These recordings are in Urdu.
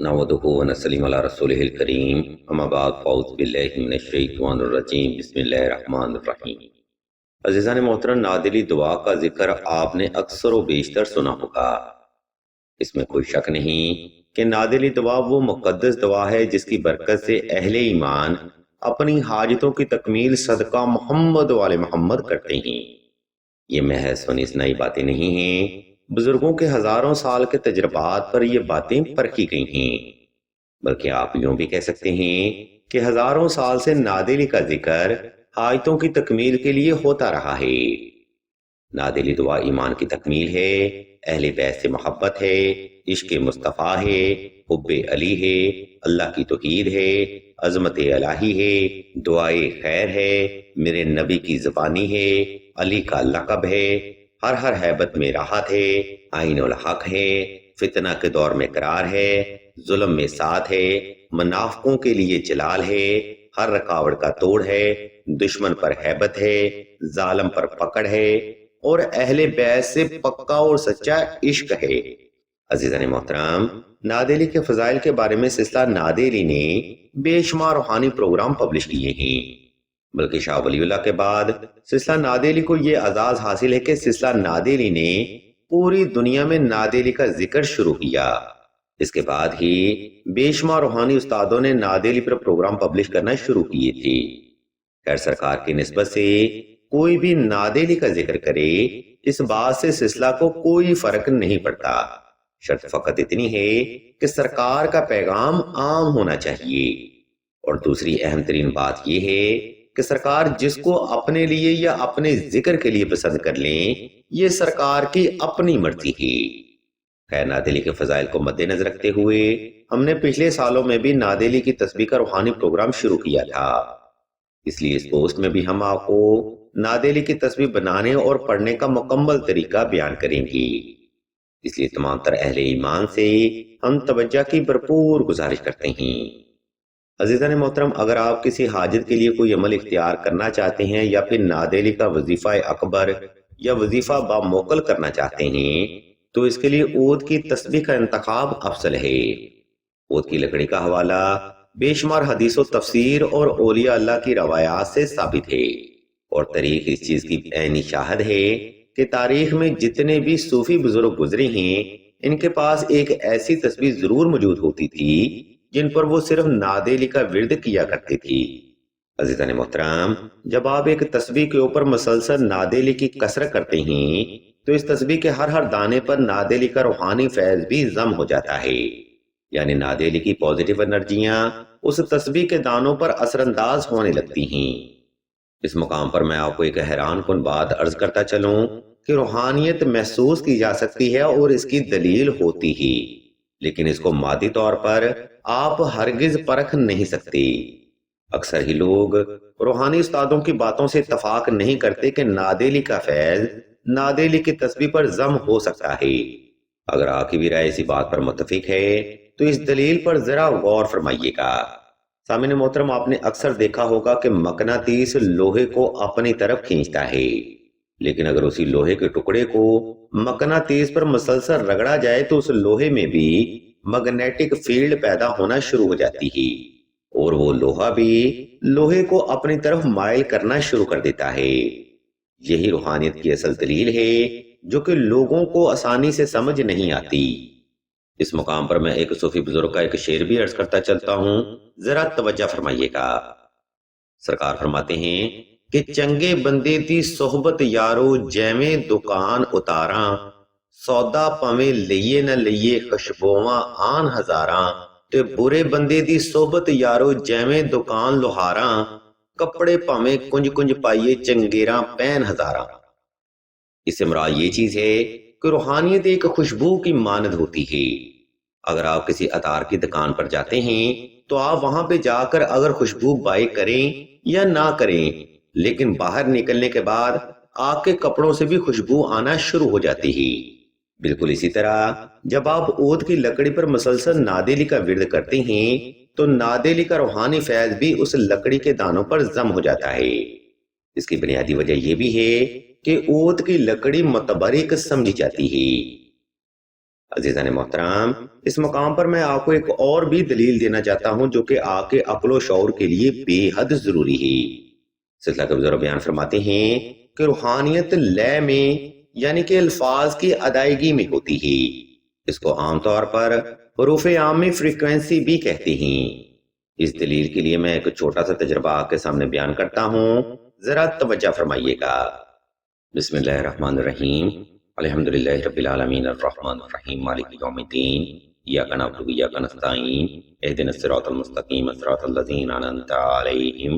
نحمدہ ونصلی علی رسولہ الکریم اما بعد فاعوذ باللہ من الشیطان الرجیم بسم اللہ الرحمن الرحیم۔ عزیزان محترم، نادلی دعا کا ذکر آپ نے اکثر و بیشتر سنا ہوگا۔ اس میں کوئی شک نہیں کہ نادلی دعا وہ مقدس دعا ہے جس کی برکت سے اہل ایمان اپنی حاجتوں کی تکمیل صدقہ محمد وآل محمد کرتے ہیں۔ یہ محض سنی سنائی باتیں نہیں ہیں، بزرگوں کے ہزاروں سال کے تجربات پر یہ باتیں پرکھی گئی ہیں، بلکہ آپ یوں بھی کہہ سکتے ہیں کہ ہزاروں سال سے نادلی کا ذکر حاجتوں کی تکمیل کے لیے ہوتا رہا ہے۔ نادلی دعا ایمان کی تکمیل ہے، اہل بیت سے محبت ہے، عشق مصطفیٰ ہے، حب علی ہے، اللہ کی توحید ہے، عظمت الہی ہے، دعائے خیر ہے، میرے نبی کی زبانی ہے، علی کا لقب ہے، ہر ہیبت میں راحت ہے، عین الحق ہے، فتنہ کے دور میں قرار ہے، ظلم میں ساتھ ہے، منافقوں کے لیے جلال ہے، ہر رکاوٹ کا توڑ ہے، دشمن پر ہیبت ہے، ظالم پر پکڑ ہے، اور اہل بیت سے پکا اور سچا عشق ہے۔ عزیزان محترم، نادلی کے فضائل کے بارے میں سلسلہ نادلی نے بے شمار روحانی پروگرام پبلش کیے ہیں، بلکہ شاہ ولی اللہ کے بعد سلسلہ نادلی کو یہ اعزاز حاصل ہے کہ سلسلہ نادلی نے پوری دنیا میں نادلی کا ذکر شروع کیا۔ اس کے بعد ہی بے شمار روحانی استادوں نے نادلی پر پروگرام پبلش کرنا شروع کیے تھے۔ خیر، سرکار کی نسبت سے کوئی بھی نادلی کا ذکر کرے، اس بات سے سلسلہ کو کوئی فرق نہیں پڑتا، شرط فقط اتنی ہے کہ سرکار کا پیغام عام ہونا چاہیے۔ اور دوسری اہم ترین بات یہ ہے کہ سرکار جس کو اپنے لیے یا اپنے ذکر کے لیے پسند کر لیں، یہ سرکار کی اپنی مرضی ہے۔ خیر، نادلی کے فضائل کو مد نظر رکھتے ہوئے ہم نے پچھلے سالوں میں بھی نادلی کی تسبیح کا روحانی پروگرام شروع کیا تھا، اس لیے اس پوسٹ میں بھی ہم آپ کو نادلی کی تسبیح بنانے اور پڑھنے کا مکمل طریقہ بیان کریں گے۔ اس لیے تمام تر اہل ایمان سے ہم توجہ کی بھرپور گزارش کرتے ہیں۔ عزیزان محترم، اگر آپ کسی حاجت کے لیے کوئی عمل اختیار کرنا چاہتے ہیں یا پھر نادلی کا وظیفہ اکبر یا وظیفہ باموکل کرنا چاہتے ہیں تو اس کے لیے عود کی تسبیح کا انتخاب افضل ہے۔ عود کی لکڑی کا حوالہ بے شمار حدیث و تفسیر اور اولیاء اللہ کی روایات سے ثابت ہے، اور تاریخ اس چیز کی عینی شاہد ہے کہ تاریخ میں جتنے بھی صوفی بزرگ گزرے ہیں، ان کے پاس ایک ایسی تسبیح ضرور موجود ہوتی تھی جن پر وہ صرف نادلی کا ورد کیا کرتے تھی۔ عزیزان محترم، جب آپ ایک تسبیح کے اوپر مسلسل نادلی کی کثرت کرتے ہیں تو اس تسبیح کے ہر دانے پر نادلی کا روحانی فیض بھی ضم ہو جاتا ہے، یعنی نادلی کی پازیٹیو انرجیاں اس تسبیح کے دانوں پر اثر انداز ہونے لگتی ہیں۔ اس مقام پر میں آپ کو ایک حیران کن بات عرض کرتا چلوں کہ روحانیت محسوس کی جا سکتی ہے اور اس کی دلیل ہوتی ہی، لیکن اس کو مادی طور پر آپ ہرگز پرکھ نہیں سکتے۔ اکثر ہی لوگ روحانی استادوں کی باتوں سے اتفاق نہیں کرتے کہ نادلی کا فیض نادلی کی تسبیح پر ضم ہو سکتا ہے۔ اگر آپ کی بھی رائے اسی بات پر متفق ہے تو اس دلیل پر ذرا غور فرمائیے گا۔ سامعین محترم، آپ نے اکثر دیکھا ہوگا کہ مقناطیس لوہے کو اپنی طرف کھینچتا ہے، لیکن اگر اسی لوہے کے ٹکڑے کو مقناطیس پر مسلسل رگڑا جائے تو اس لوہے میں بھی میگنیٹک فیلڈ پیدا ہونا شروع ہو جاتی ہے، اور وہ لوہا بھی لوہے کو اپنی طرف مائل کرنا شروع کر دیتا ہے۔ یہی روحانیت کی اصل دلیل ہے جو کہ لوگوں کو آسانی سے سمجھ نہیں آتی۔ اس مقام پر میں ایک صوفی بزرگ کا ایک شعر بھی عرض کرتا چلتا ہوں، ذرا توجہ فرمائیے گا۔ سرکار فرماتے ہیں کہ چنگے بندے دی صحبت یارو جیویں دکان اتاراں، سودا پویں لئیے نہ لئیے خوشبواں آن ہزاراں، تے برے بندے دی صحبت یارو جیویں دکان لوہاراں، کپڑے پاویں کنج کنج پائیے چنگیراں پہن ہزاراں۔ اس سے مراد یہ چیز ہے کہ روحانیت ایک خوشبو کی مانند ہوتی ہے۔ اگر آپ کسی عطار کی دکان پر جاتے ہیں تو آپ وہاں پہ جا کر اگر خوشبو بائی کریں یا نہ کریں، لیکن باہر نکلنے کے بعد آپ کے کپڑوں سے بھی خوشبو آنا شروع ہو جاتی ہے۔ بالکل اسی طرح جب آپ عود کی لکڑی پر مسلسل نادلی کا ورد کرتے ہیں تو نادلی کا روحانی فیض بھی اس لکڑی کے دانوں پر ضم ہو جاتا ہے۔ اس کی بنیادی وجہ یہ بھی ہے کہ عود کی لکڑی متبرک سمجھی جاتی ہے۔ عزیزان محترم، اس مقام پر میں آپ کو ایک اور بھی دلیل دینا چاہتا ہوں جو کہ آپ کے عقل و شعور کے لیے بے حد ضروری ہے۔ سلسلہ کے بزرگ بیان فرماتے ہیں کہ روحانیت لے میں یعنی کہ الفاظ کی ادائیگی میں ہوتی ہے۔ اس کو عام طور پر حروف عام میں فریکوینسی بھی کہتے ہیں۔ اس دلیل کے لیے میں ایک چھوٹا سا تجربہ آپ کے سامنے بیان کرتا ہوں، ذرا توجہ فرمائیے گا۔ بسم اللہ الرحمن الرحیم، الحمدللہ رب العالمین الرحمن الرحیم مالک یوم الدین، ایاک نعبد و ایاک نستعین، اہدنا الصراط المستقیم صراط الذین انعمت علیہم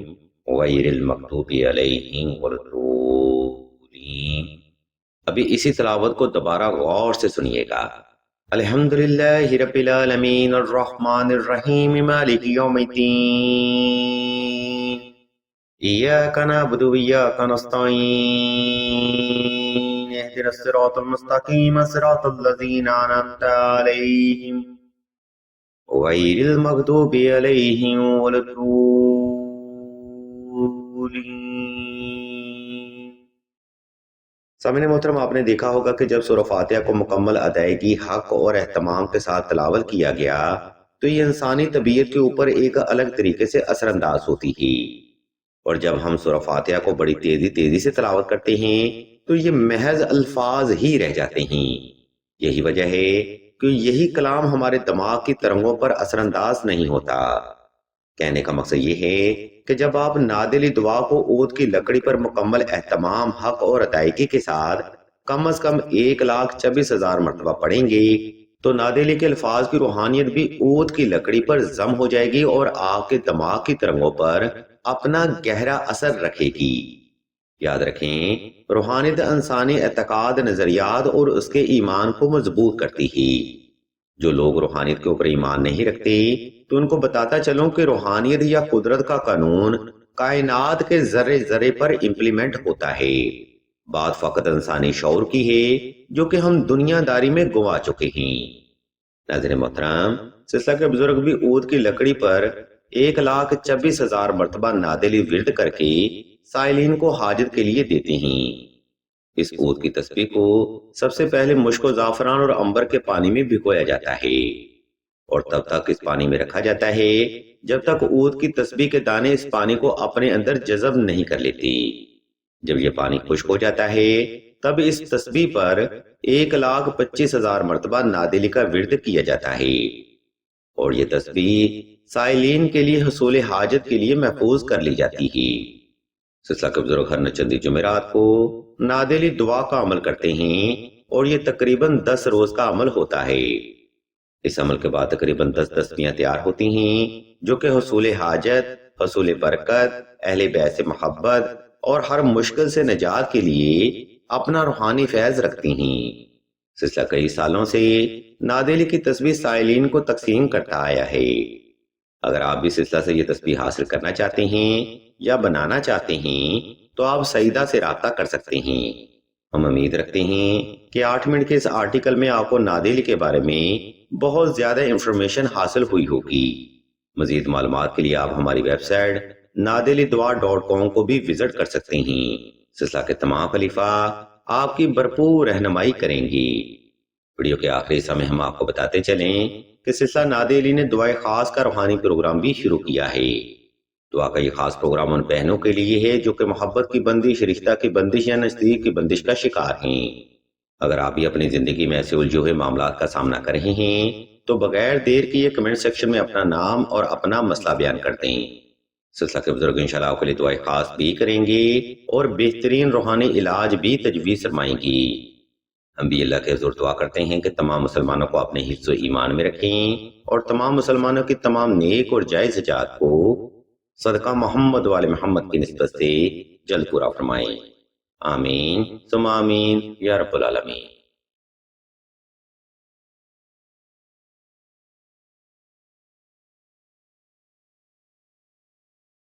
غیر المغضوب علیہم ولا الضالین۔ ابھی اسی تلاوت کو دوبارہ غور سے سنیے گا۔ الحمدللہ رب العالمین الرحمن الرحیم مالک یوم الدین، ایاک نعبد و ایاک نستعین، اہدنا الصراط المستقیم صراط الذین انعمت علیہم غیر المغضوب علیہم ولا الضالین۔ سامعین محترم، آپ نے دیکھا ہوگا کہ جب سورہ فاتحہ کو مکمل ادائیگی، حق اور اہتمام کے ساتھ تلاوت کیا گیا تو یہ انسانی طبیعت کے اوپر ایک الگ طریقے سے اثر انداز ہوتی ہے، اور جب ہم سورہ فاتحہ کو بڑی تیزی سے تلاوت کرتے ہیں تو یہ محض الفاظ ہی رہ جاتے ہیں۔ یہی وجہ ہے کہ یہی کلام ہمارے دماغ کی ترنگوں پر اثر انداز نہیں ہوتا۔ کہنے کا مقصد یہ ہے کہ جب آپ نادلی دعا کو عود کی لکڑی پر مکمل اہتمام، حق اور ادائیگی کے ساتھ کم از کم 1,24,000 مرتبہ پڑھیں گے تو نادلی کے الفاظ کی روحانیت بھی عود کی لکڑی پر ضم ہو جائے گی اور آپ کے دماغ کی ترنگوں پر اپنا گہرا اثر رکھے گی۔ یاد رکھیں، روحانیت انسانی اعتقاد، نظریات اور اس کے ایمان کو مضبوط کرتی ہے۔ جو لوگ روحانیت کے اوپر ایمان نہیں رکھتے تو ان کو بتاتا چلوں کہ روحانیت یا قدرت کا قانون کائنات کے ذرے ذرے پر امپلیمنٹ ہوتا ہے، بات فقط انسانی شعور کی ہے جو کہ ہم دنیا داری میں گوا چکے ہیں۔ ناظرین محترم، سلسلہ کے بزرگ بھی عود کی لکڑی پر 1,24,000 مرتبہ نادلی ورد کر کے سائلین کو حاجت کے لیے دیتے ہیں۔ اس عود کی تسبیح کو سب سے پہلے مشک و زعفران اور عنبر کے پانی میں بھگویا جاتا ہے، اور تب تک اس پانی میں رکھا جاتا ہے جب تک عود کی تسبیح کے دانے اس پانی کو اپنے اندر جذب نہیں کر لیتی۔ جب یہ پانی خشک ہو جاتا ہے تب اس تسبیح پر 1,25,000 مرتبہ نادلی کا ورد کیا جاتا ہے، اور یہ تسبیح سائلین کے لیے حصول حاجت کے لیے محفوظ کر لی جاتی ہے۔ سلسلہ کے بزرگ ہر چندی جمعرات کو نادلی دعا کا عمل کرتے ہیں، اور یہ تقریباً 10 روز کا عمل ہوتا ہے۔ اس عمل کے بعد تقریباً 10 تسبیحیں تیار ہوتی ہیں جو کہ حصول حاجت، حصول برکت، اہل بیت سے محبت اور ہر مشکل سے نجات کے لیے اپنا روحانی فیض رکھتی ہیں۔ سلسلہ کئی سالوں سے نادلی کی تسبیح سائلین کو تقسیم کرتا آیا ہے۔ اگر آپ بھی سلسلہ سے یہ تسبیح حاصل کرنا چاہتے ہیں یا بنانا چاہتے ہیں تو آپ سعیدہ سے رابطہ کر سکتے ہیں۔ ہم امید رکھتے ہیں کہ 8 منٹ کے اس آرٹیکل میں آپ کو نادلی کے بارے میں بہت زیادہ انفارمیشن حاصل ہوئی ہوگی۔ مزید معلومات کے لیے آپ ہماری ویب سائٹ nadelidua.com کو بھی وزٹ کر سکتے ہیں۔ سلسلہ کے تمام خلیفہ آپ کی بھرپور رہنمائی کریں گی۔ ویڈیو کے آخری حصہ میں ہم آپ کو بتاتے چلیں کہ سلسلہ نادلی نے دعائے خاص کا روحانی پروگرام بھی شروع کیا ہے۔ دعا کا یہ خاص پروگرام ان بہنوں کے لیے ہے جو کہ محبت کی بندش، رشتہ کی بندش یا نزدیک کی بندش کا شکار ہیں۔ اگر آپ بھی اپنی زندگی میں ایسے الجھے ہوئے معاملات کا سامنا کر رہے ہیں تو بغیر دیر کیے کمنٹ سیکشن میں اپنا نام اور اپنا مسئلہ بیان کر دیں۔ سلسلہ کے بزرگ انشاءاللہ آپ کے لیے دعائیں خاص بھی کریں گے اور بہترین روحانی علاج بھی تجویز فرمائیں گی۔ ہم بھی اللہ کے حضور دعا کرتے ہیں کہ تمام مسلمانوں کو اپنے حفظ و ایمان میں رکھیں اور تمام مسلمانوں کی تمام نیک اور جائز حاجات کو صدقہ محمد وآل محمد کی نسبت سے جلد پورا فرمائیں۔ آمین ثم آمین یا رب العالمین۔